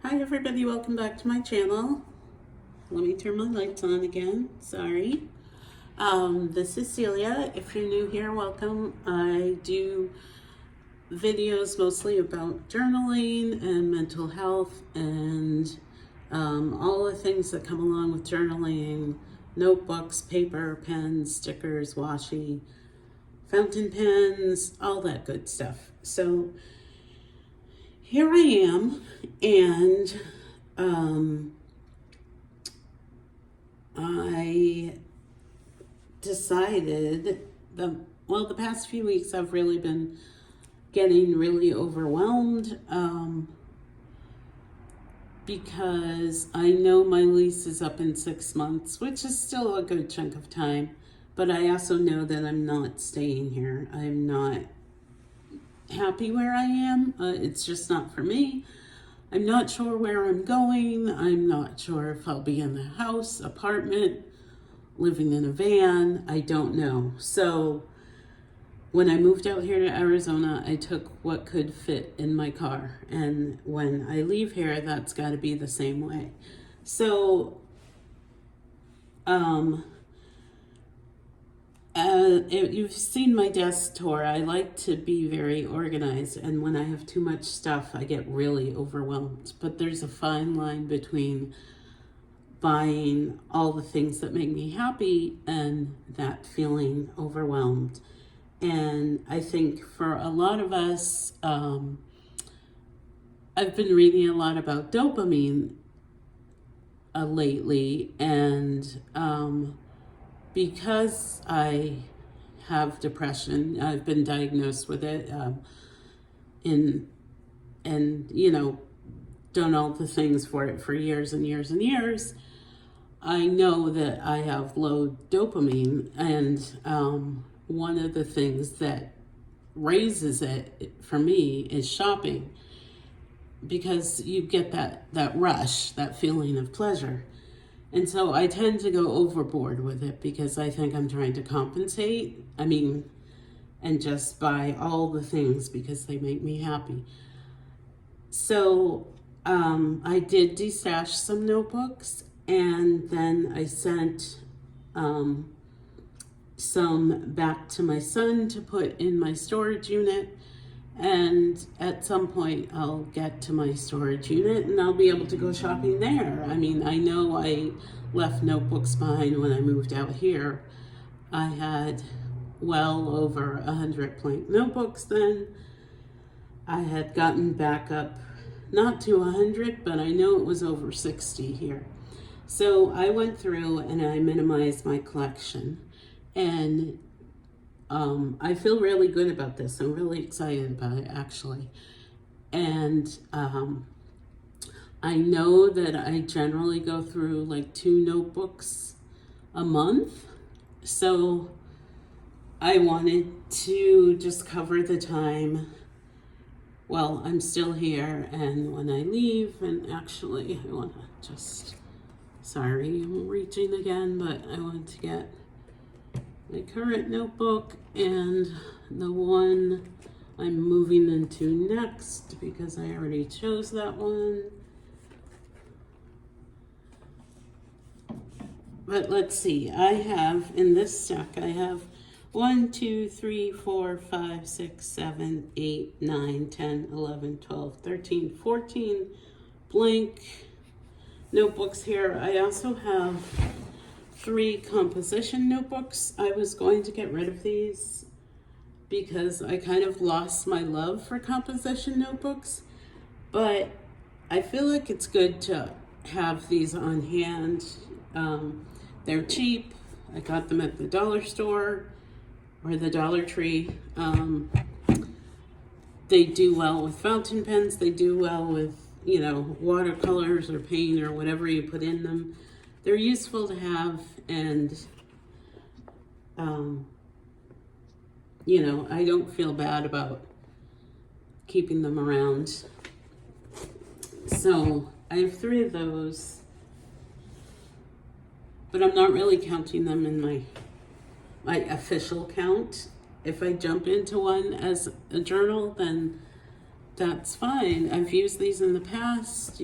Hi everybody, welcome back to my channel. Let me turn my lights on again, sorry. This is Celia. If you're new here, welcome. I do videos mostly about journaling and mental health and all the things that come along with journaling, notebooks, paper, pens, stickers, washi, fountain pens, all that good stuff. So here I am, and I decided the past few weeks I've really been getting really overwhelmed because I know my lease is up in 6 months, which is still a good chunk of time, but I also know that I'm not staying here. I'm not happy where I am. It's just not for me. I'm not sure where I'm going. I'm not sure if I'll be in a house, apartment, living in a van. I don't know. So when I moved out here to Arizona, I took what could fit in my car. And when I leave here, that's got to be the same way. So you've seen my desk tour. I like to be very organized, and when I have too much stuff, I get really overwhelmed. But there's a fine line between buying all the things that make me happy and that feeling overwhelmed. And I think for a lot of us, I've been reading a lot about dopamine lately, and because I have depression, I've been diagnosed with it, and done all the things for it for years and years and years. I know that I have low dopamine, and one of the things that raises it for me is shopping, because you get that rush, that feeling of pleasure. And so I tend to go overboard with it because I think I'm trying to compensate. And just buy all the things because they make me happy. So I did destash some notebooks, and then I sent some back to my son to put in my storage unit. And at some point I'll get to my storage unit and I'll be able to go shopping there. I know I left notebooks behind when I moved out here. I had well over 100 blank notebooks then. I had gotten back up, not to 100, but I know it was over 60 here. So I went through and I minimized my collection, and I feel really good about this. I'm really excited about it, actually. And I know that I generally go through like 2 notebooks a month. So I wanted to just cover the time while I'm still here and when I leave. And actually, I want to just, sorry, I'm reaching again, but I want to get my current notebook and the one I'm moving into next because I already chose that one. But let's see, I have in this stack, I have 1, 2, 3, 4, 5, 6, 7, 8, 9, 10, 11, 12, 13, 14 blank notebooks here. I also have 3 composition notebooks. I was going to get rid of these because I kind of lost my love for composition notebooks, but I feel like it's good to have these on hand. They're cheap. I got them at the dollar store or the Dollar Tree. They do well with fountain pens. They do well with, watercolors or paint or whatever you put in them. They're useful to have, and I don't feel bad about keeping them around. So I have 3 of those, but I'm not really counting them in my my, official count. If I jump into one as a journal, then, I don't know, 1, 2, 3, 4, 5, 6, 7, 8, 9, 10, 11, 12, 13, 14 blank notebooks. I was going to get rid of these because I feel like it's good to have these on hand. If I jump into one as a journal, then that's fine. I've used these in the past.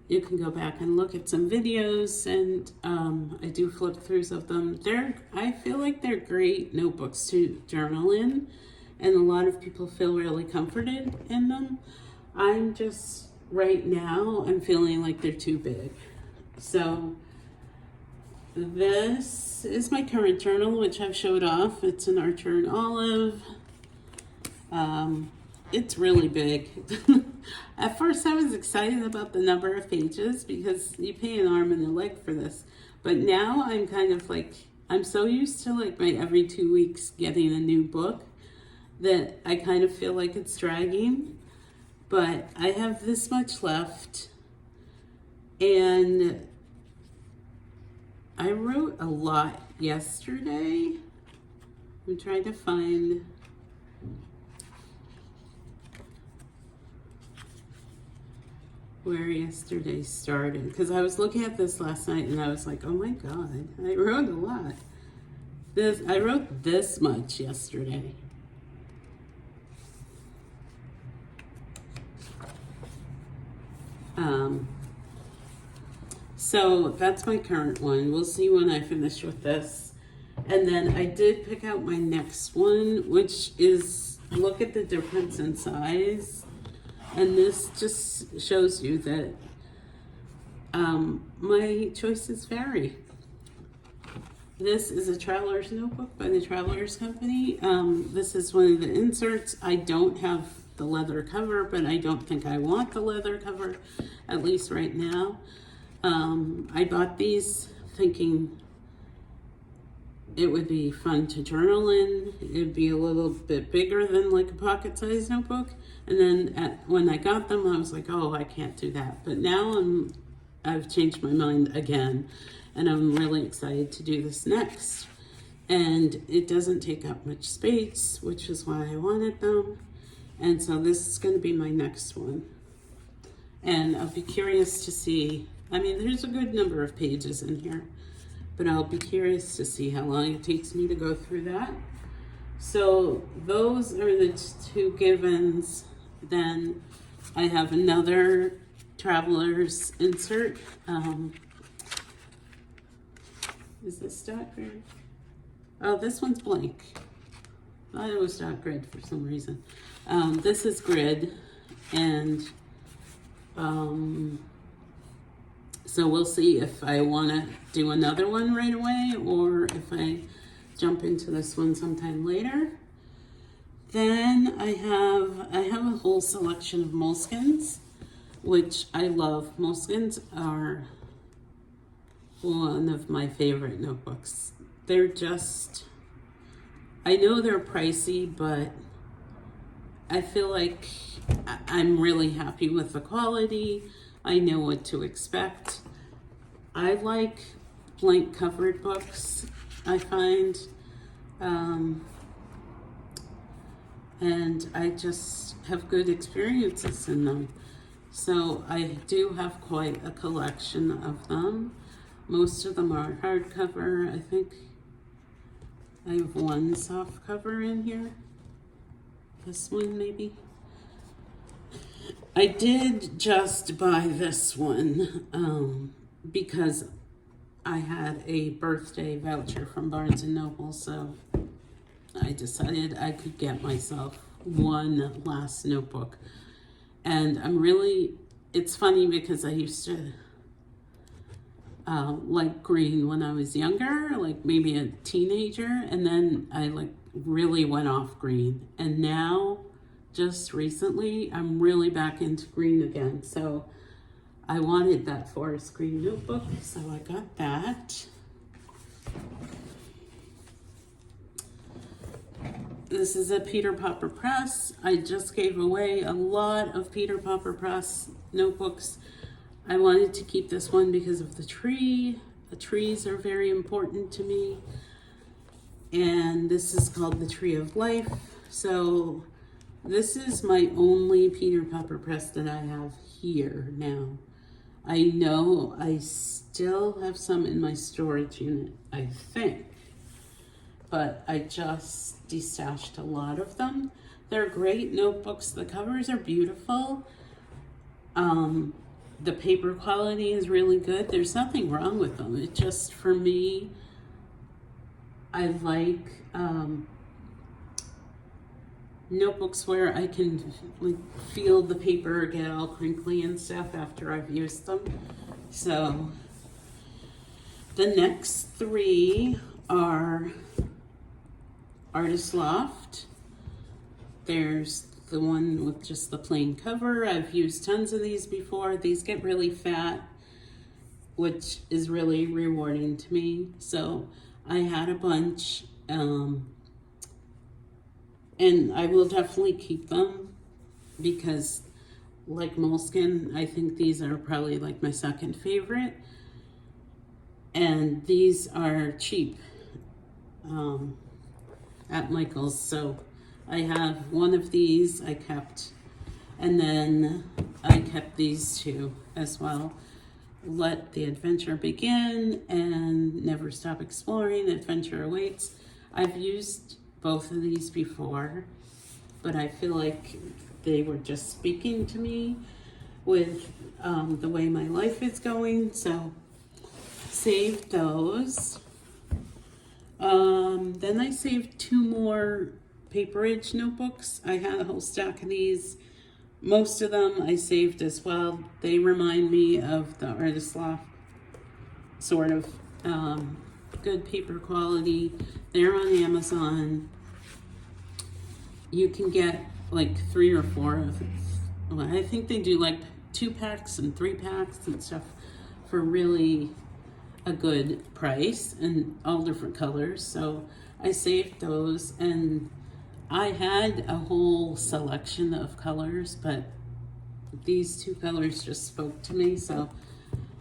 You can go back and look at some videos, and I do flip throughs of them. I feel like they're great notebooks to journal in, and a lot of people feel really comforted in them. I'm just, right now, I'm feeling like they're too big. So this is my current journal, which I've showed off. It's an Archer and Olive. It's really big. At first I was excited about the number of pages because you pay an arm and a leg for this. But now I'm kind of like, I'm so used to like my every 2 weeks getting a new book that I kind of feel like it's dragging. But I have this much left, and I wrote a lot yesterday. I'm trying to find where yesterday started, because I was looking at this last night and I was like, oh my god, I wrote a lot. I wrote this much yesterday. So that's my current one. We'll see when I finish with this. And then I did pick out my next one, which is, look at the difference in size. And this just shows you that my choices vary. This is a Traveler's Notebook by the Travelers Company. This is one of the inserts. I don't have the leather cover, but I don't think I want the leather cover, at least right now. I bought these thinking it would be fun to journal in. It'd be a little bit bigger than like a pocket-sized notebook. And then when I got them, I was like, oh, I can't do that. But now I've changed my mind again, and I'm really excited to do this next. And it doesn't take up much space, which is why I wanted them. And so this is going to be my next one. And I'll be curious to see, I mean, there's a good number of pages in here, but I'll be curious to see how long it takes me to go through that. So those are the two givens. Then I have another Traveler's insert. Is this dot grid? Oh, this one's blank. I thought it was dot grid for some reason. This is grid, and so we'll see if I want to do another one right away or if I jump into this one sometime later. Then I have a whole selection of moleskins, which I love. Moleskins are one of my favorite notebooks. They're just, I know they're pricey, but I feel like I'm really happy with the quality. I know what to expect. I like blank covered books, I find. And I just have good experiences in them. So I do have quite a collection of them. Most of them are hardcover. I think I have one soft cover in here. This one maybe. I did just buy this one because I had a birthday voucher from Barnes & Noble, so I decided I could get myself one last notebook. And it's funny because I used to like green when I was younger, like maybe a teenager, and then I like really went off green. And now, just recently, I'm really back into green again. So I wanted that forest green notebook, so I got that. This is a Peter Popper Press. I just gave away a lot of Peter Popper Press notebooks. I wanted to keep this one because of the tree. The trees are very important to me. And this is called The Tree of Life. So this is my only Peter Popper Press that I have here now. I know I still have some in my storage unit, I think. But I just destashed a lot of them. They're great notebooks. The covers are beautiful. The paper quality is really good. There's nothing wrong with them. It just, for me, I like notebooks where I can like feel the paper get all crinkly and stuff after I've used them. So the next three are Artist Loft. There's the one with just the plain cover. I've used tons of these before. These get really fat, which is really rewarding to me. So I had a bunch, and I will definitely keep them because, like Moleskine, I think these are probably like my second favorite. And these are cheap at Michael's. So I have one of these I kept, and then I kept these two as well. Let the Adventure Begin and Never Stop Exploring, Adventure Awaits. I've used both of these before, but I feel like they were just speaking to me with the way my life is going, so saved those. Then I saved two more paperage notebooks. I had a whole stack of these. Most of them I saved as well. They remind me of the Artist Loft, sort of. Good paper quality. They're on Amazon. You can get like 3 or 4 of it. Well, I think they do like 2 packs and 3 packs and stuff for really a good price, and all different colors. So I saved those, and I had a whole selection of colors, but these 2 colors just spoke to me, so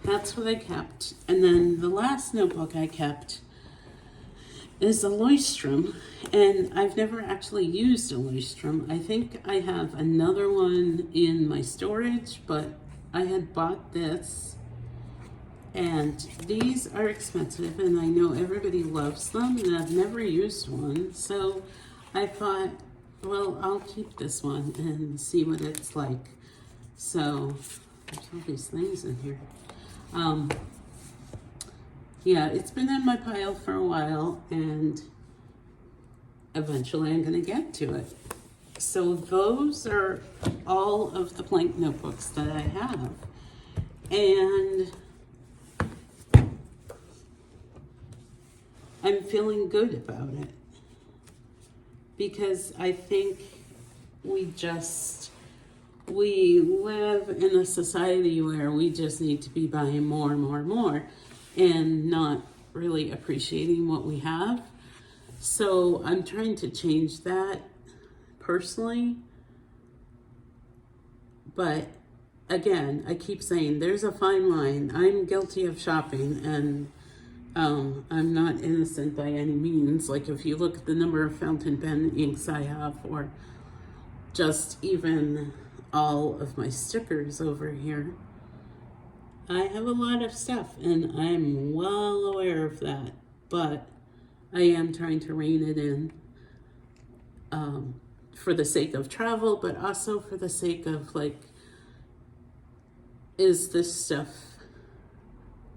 that's what I kept. And then the last notebook I kept is a Leuchtturm, and I've never actually used a Leuchtturm. I think I have another one in my storage, but I had bought this, and these are expensive, and I know everybody loves them, and I've never used one, so I thought, well, I'll keep this one and see what it's like. So there's all these things in here. Yeah, it's been in my pile for a while, and eventually I'm going to get to it. So those are all of the blank notebooks that I have. And I'm feeling good about it, because I think we live in a society where we just need to be buying more and more and more and not really appreciating what we have. So I'm trying to change that personally. But again, I keep saying there's a fine line. I'm guilty of shopping, and I'm not innocent by any means. Like, if you look at the number of fountain pen inks I have, or just even all of my stickers over here, I have a lot of stuff, and I'm well aware of that, but I am trying to rein it in, for the sake of travel, but also for the sake of, like, is this stuff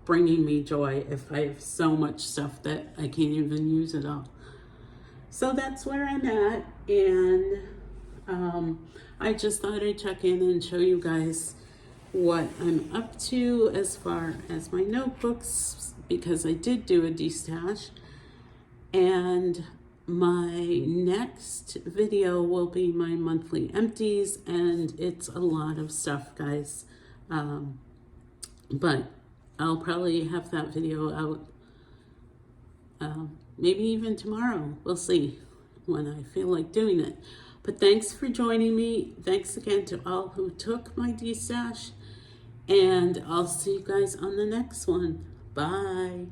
bringing me joy if I have so much stuff that I can't even use it all? So that's where I'm at, and I just thought I'd check in and show you guys what I'm up to as far as my notebooks, because I did do a destash, and my next video will be my monthly empties, and it's a lot of stuff, guys. But I'll probably have that video out maybe even tomorrow. We'll see when I feel like doing it. But thanks for joining me. Thanks again to all who took my destash, and I'll see you guys on the next one. Bye.